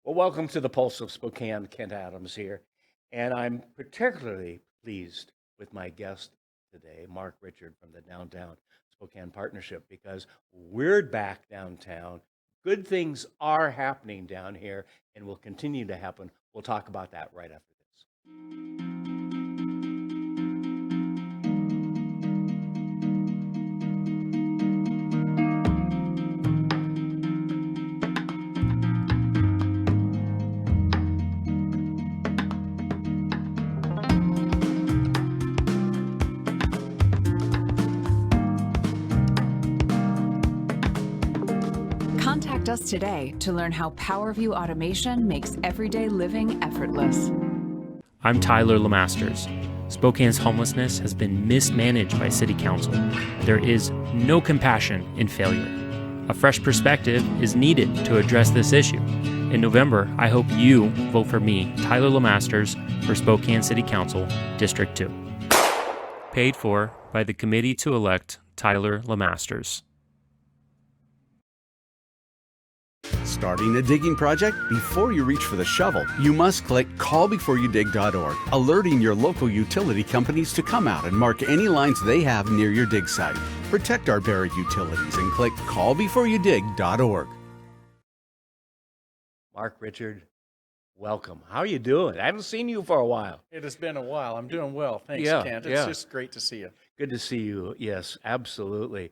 Well, welcome to the Pulse of Spokane. Kent Adams here. And I'm particularly pleased with my guest today, Mark Richard from the Downtown Spokane Partnership, because we're back downtown. Good things are happening down here and will continue to happen. We'll talk about that right after this. Contact us today to learn how PowerView automation makes everyday living effortless. I'm Tyler Lemasters. Spokane's homelessness has been mismanaged by City Council. There is no compassion in failure. A fresh perspective is needed to address this issue. In November, I hope you vote for me, Tyler Lemasters, for Spokane City Council, District 2. Paid for by the committee to elect Tyler Lemasters. Starting a digging project? Before you reach for the shovel, you must click callbeforeyoudig.org, alerting your local utility companies to come out and mark any lines they have near your dig site. Protect our buried utilities and click callbeforeyoudig.org. Mark Richard, welcome. How are you doing? I haven't seen you for a while. It has been a while. I'm doing well. Thanks, Yeah, Kent. yeah. It's just great to see you. Good to see you. Yes, absolutely.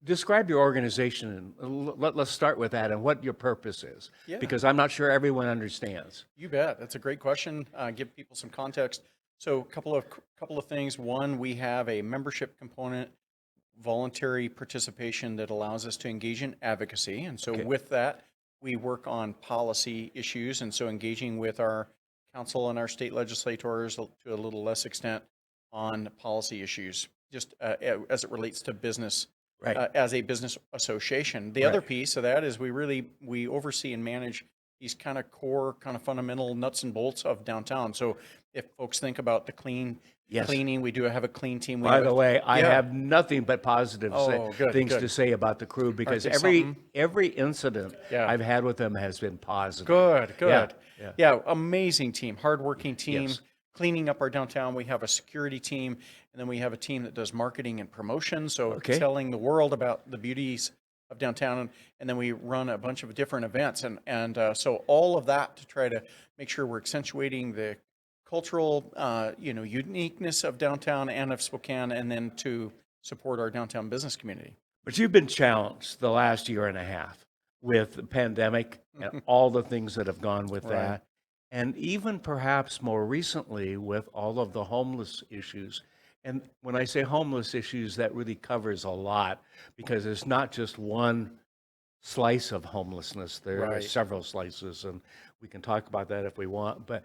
Describe your organization, and let's start with that and what your purpose is, Yeah. because I'm not sure everyone understands. You bet. That's a great question. Give people some context. So, a couple of things. One, we have a membership component, voluntary participation that allows us to engage in advocacy, and so Okay. with that, we work on policy issues, and so engaging with our council and our state legislators to a little less extent on policy issues, just as it relates to business. Right. As a business association. The Right. other piece of that is we oversee and manage these kind of core, kind of fundamental nuts and bolts of downtown. So if folks think about the Yes. cleaning, we do have a clean team. By the way, I Yeah. have nothing but positive Good, things good. to say about the crew, because they every something? incident Yeah. I've had with them has been positive. Good. Yeah. Yeah, amazing team, hardworking team. Yes. Cleaning up our downtown. We have a security team, and then we have a team that does marketing and promotion. So Okay. telling the world about the beauties of downtown, and then we run a bunch of different events, and so all of that to try to make sure we're accentuating the cultural, uniqueness of downtown and of Spokane, and then to support our downtown business community. But you've been challenged the last year and a half with the pandemic and all the things that have gone with Right. that. And even perhaps more recently with all of the homeless issues. And when I say homeless issues, that really covers a lot, because it's not just one slice of homelessness. There are Right. several slices, and we can talk about that if we want. But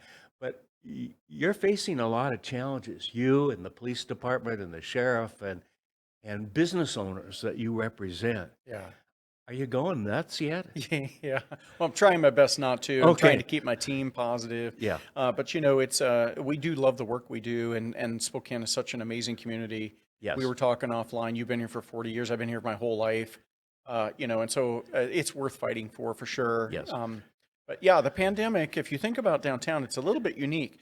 you're facing a lot of challenges, you and the police department and the sheriff and business owners that you represent. Yeah. Are you going nuts yet? Yeah. Well, I'm trying my best not to. I'm Okay. trying to keep my team positive. Yeah. But it's we do love the work we do, and Spokane is such an amazing community. Yes. We were talking offline. You've been here for 40 years. I've been here my whole life. And so it's worth fighting for sure. Yes. But yeah, the pandemic. If you think about downtown, it's a little bit unique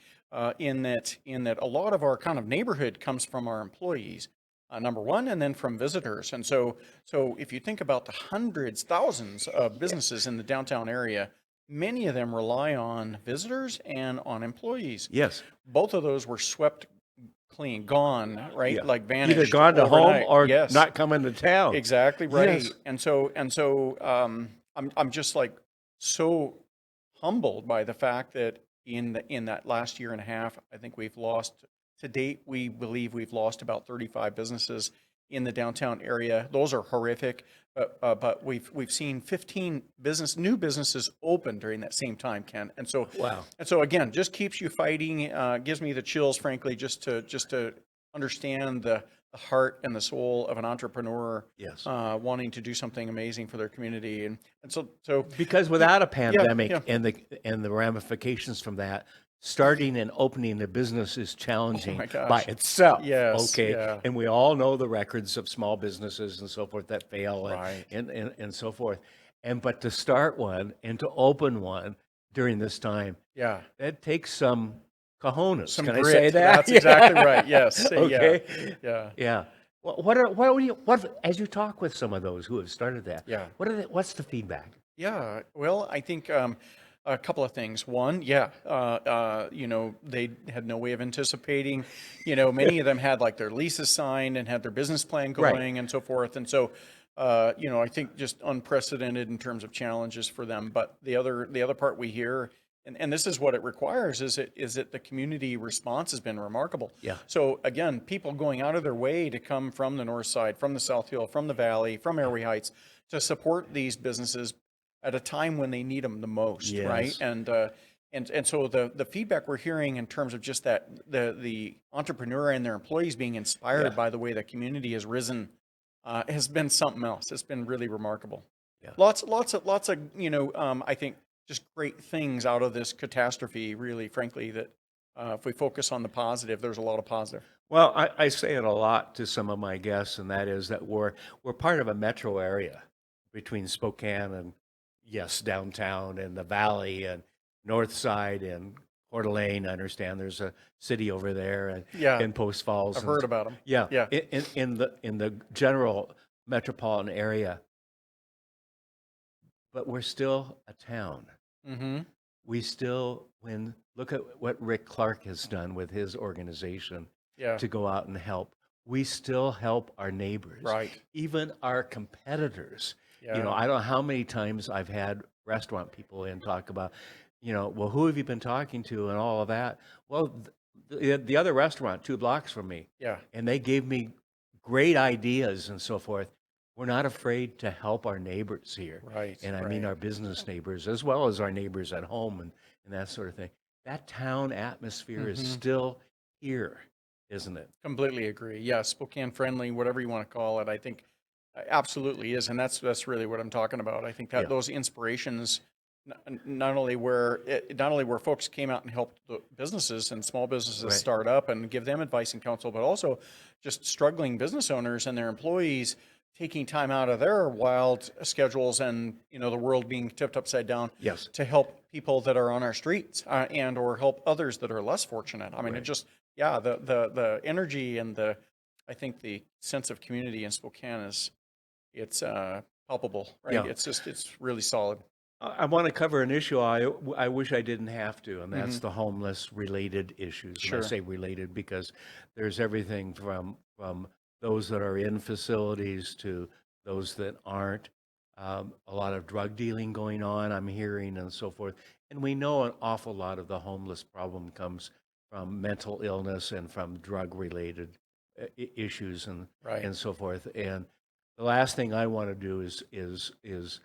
in that a lot of our kind of neighborhood comes from our employees. Number one, and then from visitors. And so if you think about the hundreds, thousands of businesses in the downtown area, many of them rely on visitors and on employees. Yes. Both of those were swept clean, gone, right? Yeah. Like vanished. Either gone to overnight. home or Yes. not coming to town. Exactly right. Yes. And so I'm just like so humbled by the fact that in that last year and a half, I think we've lost. To date, we believe we've lost about 35 businesses in the downtown area. Those are horrific, but we've seen 15 new businesses open during that same time, Ken. And so Wow. And so again, just keeps you fighting. Gives me the chills, frankly, just to understand the heart and the soul of an entrepreneur. Yes. Wanting to do something amazing for their community, and so Because without a pandemic yeah. and the ramifications from that, starting and opening a business is challenging my gosh. by itself. Yes, Okay. yeah. And we all know the records of small businesses and so forth that fail Right. and so forth. but to start one and to open one during this time, Yeah. that takes some cojones. Some Can grit. I say that? That's exactly right. Yes. Okay. Yeah. Yeah. What as you talk with some of those who have started that? Yeah. What's the feedback? Yeah, well, I think a couple of things. One, they had no way of anticipating. Many of them had like their leases signed and had their business plan Right. going and so forth. And so, I think just unprecedented in terms of challenges for them. But the other part we hear, and this is what it requires, is that the community response has been remarkable. Yeah. So again, people going out of their way to come from the north side, from the South Hill, from the valley, from Airway Heights, to support these businesses at a time when they need them the most, Yes. right? And so the feedback we're hearing in terms of just that the entrepreneur and their employees being inspired Yeah. by the way the community has risen has been something else. It's been really remarkable. Yeah. Lots of I think just great things out of this catastrophe. Really, frankly, that if we focus on the positive, there's a lot of positive. Well, I say it a lot to some of my guests, and that is that we're part of a metro area between Spokane and, yes, downtown and the valley and north side and Coeur d'Alene. I understand there's a city over there and Yeah. in Post Falls. I've and heard about them. Yeah, Yeah. In the general metropolitan area, but we're still a town. Mm-hmm. We still look at what Rick Clark has done with his organization Yeah. to go out and help. We still help our neighbors, Right. even our competitors. Yeah. I don't know how many times I've had restaurant people in talk about, well, who have you been talking to and all of that? Well, the other restaurant 2 blocks from me, Yeah. and they gave me great ideas and so forth. We're not afraid to help our neighbors here. Right. And I mean right. our business neighbors as well as our neighbors at home and that sort of thing. That town atmosphere is Mhm. still here, isn't it? Completely agree. Yeah, Spokane friendly, whatever you want to call it, I think absolutely is, and that's really what I'm talking about. I think that Yeah. those inspirations, not only where folks came out and helped the businesses and small businesses Right. start up and give them advice and counsel, but also just struggling business owners and their employees taking time out of their wild schedules and the world being tipped upside down Yes. to help people that are on our streets and or help others that are less fortunate. I mean, Right. it just the energy and I think the sense of community in Spokane it's palpable, right? Yeah. It's really solid. I want to cover an issue I wish I didn't have to, and that's Mhm. the homeless related issues. Sure. And I say related because there's everything from those that are in facilities to those that aren't. A lot of drug dealing going on, I'm hearing, and so forth. And we know an awful lot of the homeless problem comes from mental illness and from drug related issues and Right. so forth. And the last thing I want to do is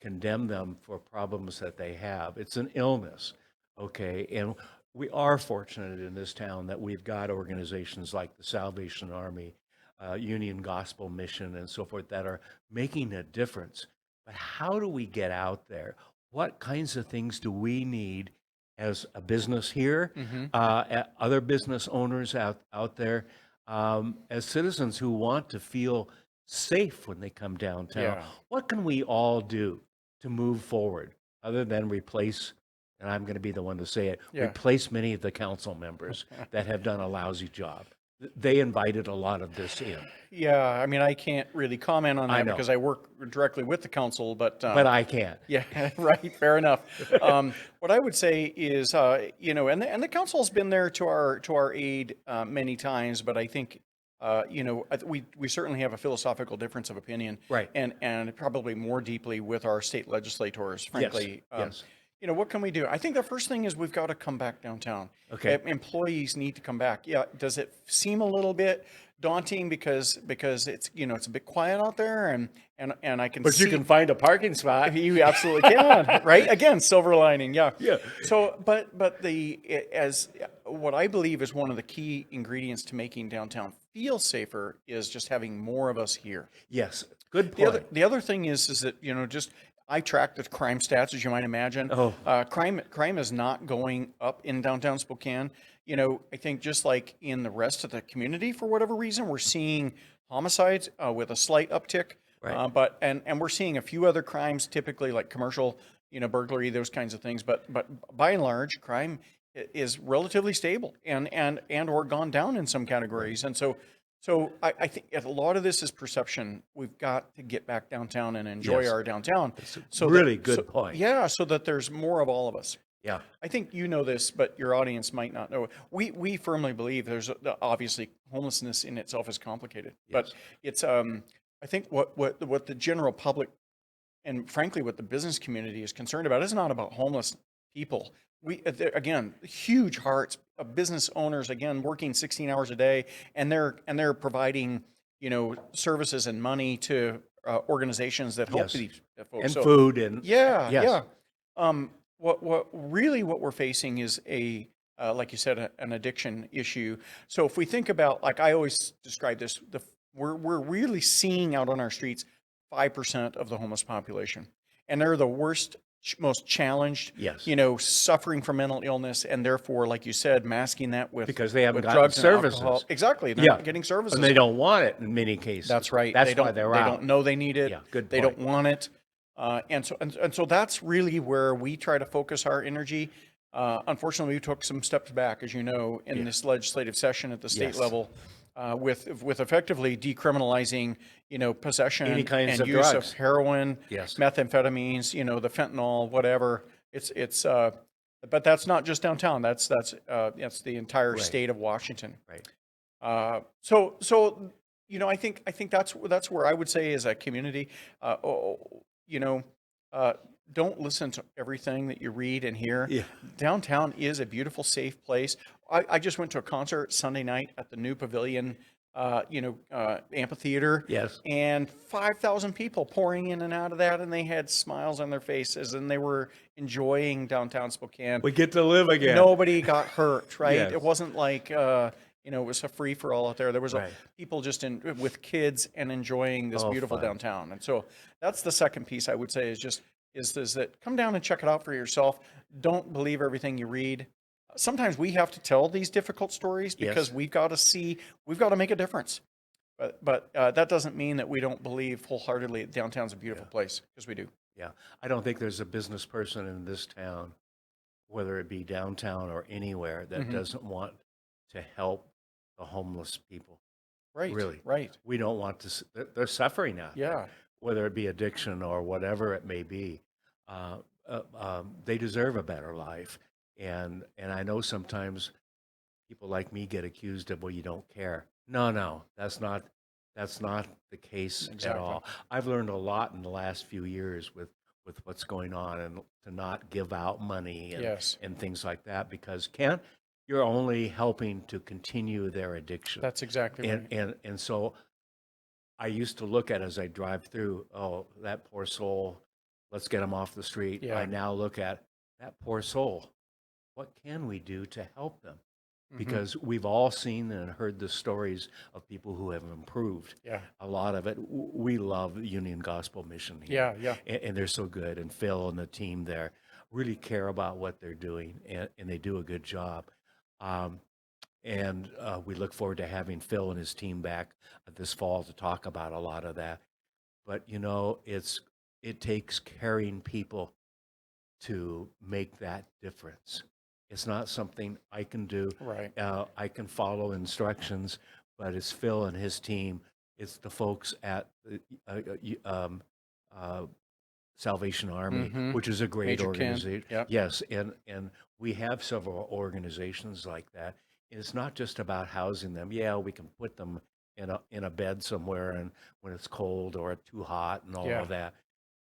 condemn them for problems that they have. It's an illness, okay? And we are fortunate in this town that we've got organizations like the Salvation Army, Union Gospel Mission, and so forth that are making a difference. But how do we get out there? What kinds of things do we need as a business here, Mhm. other business owners out there, as citizens who want to feel safe when they come downtown? Yeah. What can we all do to move forward other than replace, and I'm going to be the one to say it, Yeah. replace many of the council members that have done a lousy job? They invited a lot of this in. Yeah, I mean, I can't really comment on I that know. because I work directly with the council, but But I can't. yeah, right. Fair enough. What I would say is, and the council's been there to our aid many times, but I think, we certainly have a philosophical difference of opinion, Right. And probably more deeply with our state legislators, frankly. Yes. What can we do? I think the first thing is we've got to come back downtown. Okay. Employees need to come back. Yeah. Does it seem a little bit daunting because it's it's a bit quiet out there and I can But see you can find a parking spot. you absolutely can, right? Again, silver lining, yeah. Yeah. So, but as what I believe is one of the key ingredients to making downtown feel safer is just having more of us here. Yes. Good point. The other thing is that just I track the crime stats, as you might imagine. Oh. Crime is not going up in downtown Spokane. I think just like in the rest of the community, for whatever reason, we're seeing homicides with a slight uptick. Right. But and we're seeing a few other crimes, typically like commercial, burglary, those kinds of things. But by and large, crime is relatively stable and or gone down in some categories. And so I think a lot of this is perception. We've got to get back downtown and enjoy Yes. our downtown. a really good point. Yeah, so that there's more of all of us. Yeah. I think you know this, but your audience might not know. We firmly believe there's obviously homelessness in itself is complicated, but it's I think what the general public and frankly what the business community is concerned about is not about homeless people. Again, huge hearts of business owners, again working 16 hours a day, and they're providing services and money to organizations that help Yes. these folks. And So- food and yeah, Yes. yeah. What we're facing is like you said, an addiction issue. So if we think about, like I always describe this, we're really seeing out on our streets 5% of the homeless population, and they're the worst, most challenged. Yes. Suffering from mental illness, and therefore, like you said, masking that with Because they haven't with gotten drugs and services. alcohol. Exactly, they're Yeah. not getting services. and they don't want it in many cases. That's right. That's they don't, why they're they out. don't know they need it. Yeah, good They point. don't want it. And so that's really where we try to focus our energy. Unfortunately, we took some steps back, as you know, in this legislative session at the state Yes. level, with effectively decriminalizing, possession Any kinds and of use drugs. of heroin, Yes. methamphetamines, the fentanyl, whatever. But that's not just downtown. That's the entire Right. state of Washington. Right. So I think that's where I would say as a community, don't listen to everything that you read and hear. Yeah. Downtown is a beautiful, safe place. I just went to a concert Sunday night at the new Pavilion, amphitheater. Yes. And 5,000 people pouring in and out of that, and they had smiles on their faces, and they were enjoying downtown Spokane. We get to live again. Nobody got hurt, right? Yes. It wasn't like it was a free for all out there. There was Right. people just with kids and enjoying this Oh, beautiful fun. downtown. And so that's the second piece I would say is that come down and check it out for yourself. Don't believe everything you read. Sometimes we have to tell these difficult stories because Yes. we've got to make a difference. But that doesn't mean that we don't believe wholeheartedly that downtown's a beautiful place, because we do. Yeah. I don't think there's a business person in this town, whether it be downtown or anywhere, that Mhm. doesn't want to help the homeless people. Right. Really. Right. We don't want to, they're suffering out there, Yeah. whether it be addiction or whatever it may be. They deserve a better life. And I know sometimes people like me get accused of, well, you don't care. No, that's not the case at Exactly. all. I've learned a lot in the last few years with what's going on, and to not give out money and, Yes. and things like that, because you're only helping to continue their addiction. That's exactly right. And so I used to look at as I drive through, oh, that poor soul, let's get him off the street. Yeah. I now look at that poor soul. What can we do to help them? Mhm. Because we've all seen and heard the stories of people who have improved. Yeah. A lot of it, we love Union Gospel Mission here. Yeah. And they're so good. And Phil and the team there really care about what they're doing, and they do a good job. And we look forward to having Phil and his team back this fall to talk about a lot of that. But it takes caring people to make that difference. It's not something I can do. Right. I can follow instructions, but it's Phil and his team. It's the folks at the Salvation Army, Mhm. which is a great Major Ken, organization. yep. Yes, and we have several organizations like that. It's not just about housing them. Yeah, we can put them in a bed somewhere, and when it's cold or too hot and all Yeah. of that,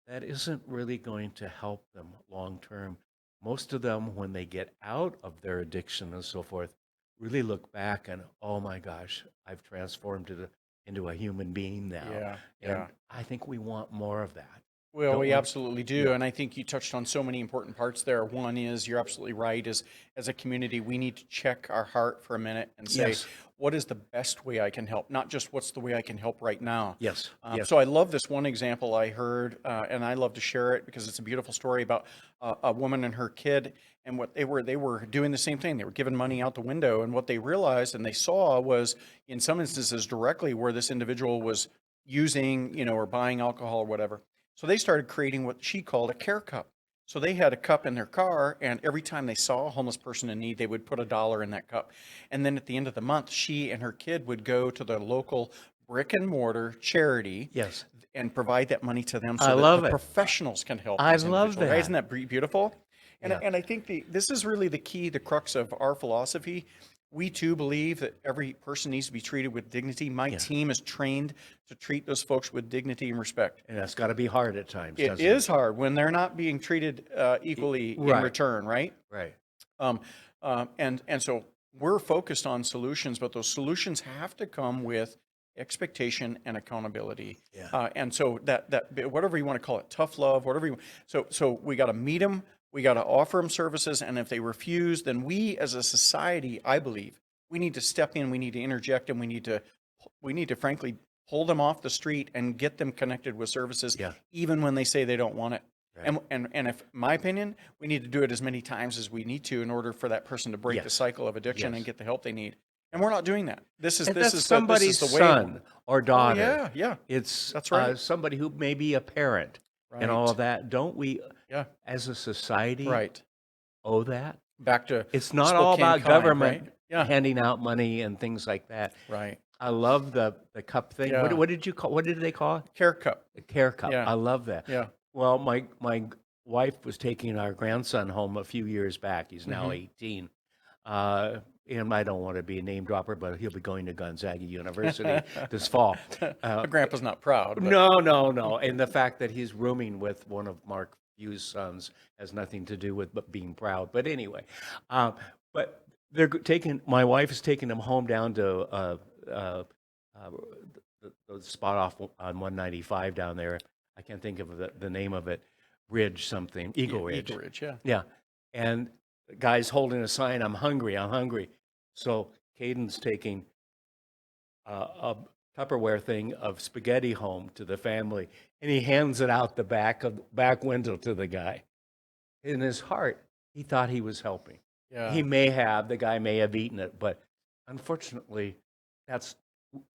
that isn't really going to help them long term. Most of them, when they get out of their addiction and so forth, really look back and, oh my gosh, I've transformed into a human being now. Yeah. And Yeah. I think we want more of that. Well, Don't we we? absolutely do. And I think you touched on so many important parts there. One is, you're absolutely right, is as a community, we need to check our heart for a minute and say, Yes. what is the best way I can help? Not just what's the way I can help right now. Yes. Yes. So I love this one example I heard, and I love to share it because it's a beautiful story about a woman and her kid, and what they were doing the same thing. They were giving money out the window, and what they realized and they saw was, in some instances directly, where this individual was using, or buying alcohol or whatever. So they started creating what she called a care cup. So they had a cup in their car, and every time they saw a homeless person in need, they would put $1 in that cup. And then at the end of the month, she and her kid would go to the local brick and mortar charity Yes. and provide that money to them so I that love the it. professionals can help. I these love individuals, right? that. Isn't that beautiful? And, Yeah. and I think this is really the key, the crux of our philosophy. We too believe that every person needs to be treated with dignity. My team is trained to treat those folks with dignity and respect. And that's got to be hard at times, It doesn't is hard when they're not being treated equally in Right. return, right? Right. And so we're focused on solutions, but those solutions have to come with expectation and accountability. Yeah. And so that whatever you want to call it, tough love, whatever you. So we got to meet them. We got to offer them services, and if they refuse, then we as a society, I believe, we need to step in. We need to interject, and we need to frankly pull them off the street and get them connected with services, Yeah. even when they say they don't want it. Right. And if my opinion, we need to do it as many times as we need to in order for that person to break the Yes. cycle of addiction Yes. and get the help they need. And we're not doing that. This is And this that's is somebody's the way. son or Oh, daughter. yeah, yeah, It's That's right. Somebody who may be a parent and all Right. of that. Don't we, yeah, as a society, right. owe that? Back to It's not all Spokane about Kind, government right? Yeah, handing out money and things like that. right. I love the cup thing. Yeah. What did you call? What did they call it? Care cup. The care cup. Yeah. I love that. Yeah, Well, my wife was taking our grandson home a few years back. He's now Mm-hmm. 18. And I don't want to be a name dropper, but he'll be going to Gonzaga University this fall. my grandpa's not proud. But No. And the fact that he's rooming with one of Mark Few's sons has nothing to do with being proud. But anyway, but they're my wife is taking him home down to the spot off on 195 down there. I can't think of the name of it. Ridge something, Eagle Ridge. Eagle Ridge, yeah. Yeah. And the guy's holding a sign, I'm hungry. So Caden's taking a Tupperware thing of spaghetti home to the family, and he hands it out the back window to the guy. In his heart, he thought he was helping. Yeah. The guy may have eaten it, but unfortunately,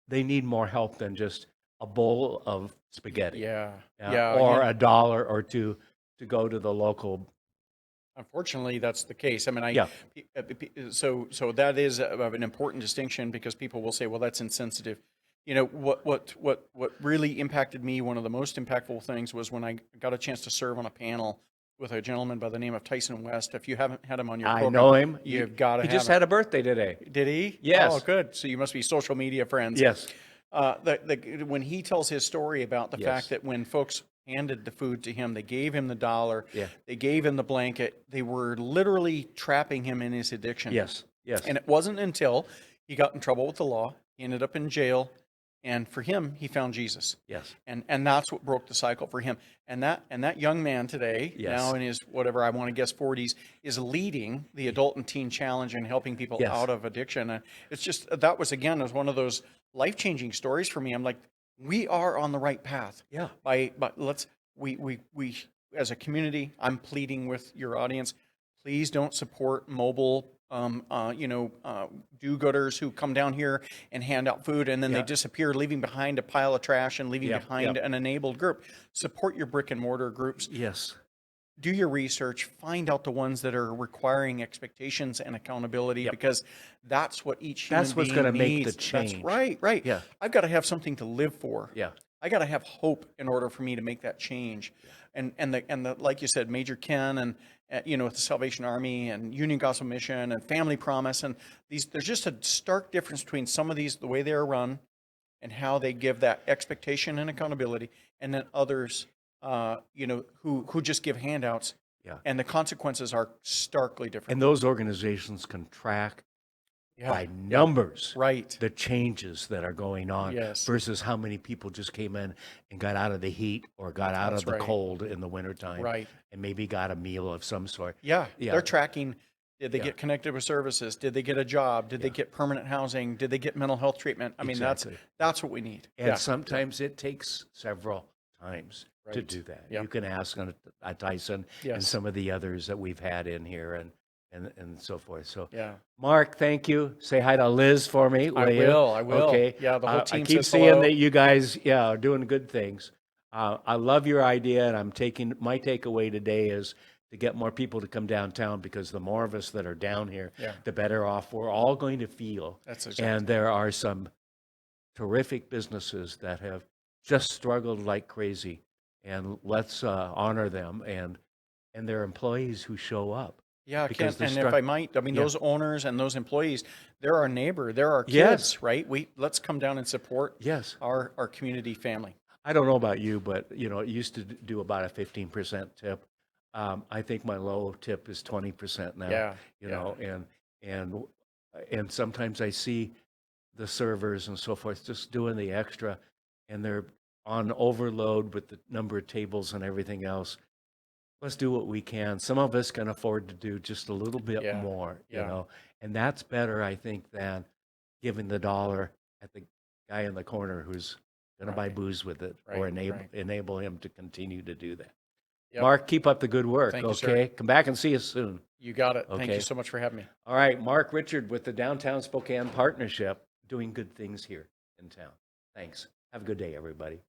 they need more help than just a bowl of spaghetti. Yeah. Or yeah. $1 or $2 to go to the local. Unfortunately, that's the case. I mean, Yeah. So that is an important distinction because people will say, "Well, that's insensitive." You know what really impacted me. One of the most impactful things was when I got a chance to serve on a panel with a gentleman by the name of Tyson West. If you haven't had him on your I program, know him. You've got to. He just had a birthday today. Did he? Yes. Oh, good. So you must be social media friends. Yes. When he tells his story about the Yes. fact that when folks handed the food to him, they gave him the $1, Yeah. they gave him the blanket, they were literally trapping him in his addiction. Yes. And it wasn't until he got in trouble with the law, he ended up in jail, and for him, he found Jesus. Yes. And that's what broke the cycle for him. And that young man today, Yes. now in his whatever I want to guess 40s, is leading the Adult and Teen Challenge and helping people Yes. out of addiction. And it's just that was one of those life-changing stories for me. I'm like, we are on the right path. Yeah. But we as a community, I'm pleading with your audience, please don't support mobile do-gooders who come down here and hand out food and then they Yeah. disappear, leaving behind a pile of trash and leaving Yeah, behind yeah. an enabled group. Support your brick and mortar groups. Yes. Do your research. Find out the ones that are requiring expectations and accountability Yep. because that's what each human That's what's being gonna make the needs. That's change. right. Yeah. I've got to have something to live for. Yeah. I got to have hope in order for me to make that change. And the like you said, Major Ken and with the Salvation Army and Union Gospel Mission and Family Promise and there's just a stark difference between some of these, the way they are run and how they give that expectation and accountability, and then others who just give handouts. Yeah. And the consequences are starkly different. And those organizations can track Yeah. by numbers Right. the changes that are going on Yes. versus how many people just came in and got out of the heat or got out That's of the right. cold in the wintertime Right. and maybe got a meal of some sort. Yeah. Yeah. They're tracking. Did they Yeah. get connected with services? Did they get a job? Did they Yeah. get permanent housing? Did they get mental health treatment? I mean, Exactly. that's what we need. And Yeah. sometimes it takes several times to Right. do that. Yeah. You can ask on Tyson and Yes. some of the others that we've had in here. And and so forth. So, Yeah. Mark, thank you. Say hi to Liz for me. I you? will. I will. Okay. Yeah, the whole I team keep says seeing hello. that you guys, are doing good things. I love your idea, and I'm taking my takeaway today is to get more people to come downtown, because the more of us that are down here, Yeah. the better off we're all going to feel. That's exactly. And there are some terrific businesses that have just struggled like crazy, and let's honor them and their employees who show up. Yeah, because Ken, the and if I might, I mean, Yeah. those owners and those employees, they're our neighbor, they're our kids, Yes. right? Let's come down and support Yes. our community family. I don't know about you, but it used to do about a 15% tip. I think my low tip is 20% now. Yeah, You yeah. know, and sometimes I see the servers and so forth just doing the extra, and they're on overload with the number of tables and everything else. Let's do what we can. Some of us can afford to do just a little bit Yeah, more, yeah. and that's better, I think, than giving the dollar at the guy in the corner who's going to buy Right. booze with it, or Right, right. enable him to continue to do that. Yep. Mark, keep up the good work, Thank you, sir. okay? Come back and see us soon. You got it. Thank Okay. you so much for having me. All right, Mark Richard with the Downtown Spokane Partnership, doing good things here in town. Thanks. Have a good day, everybody.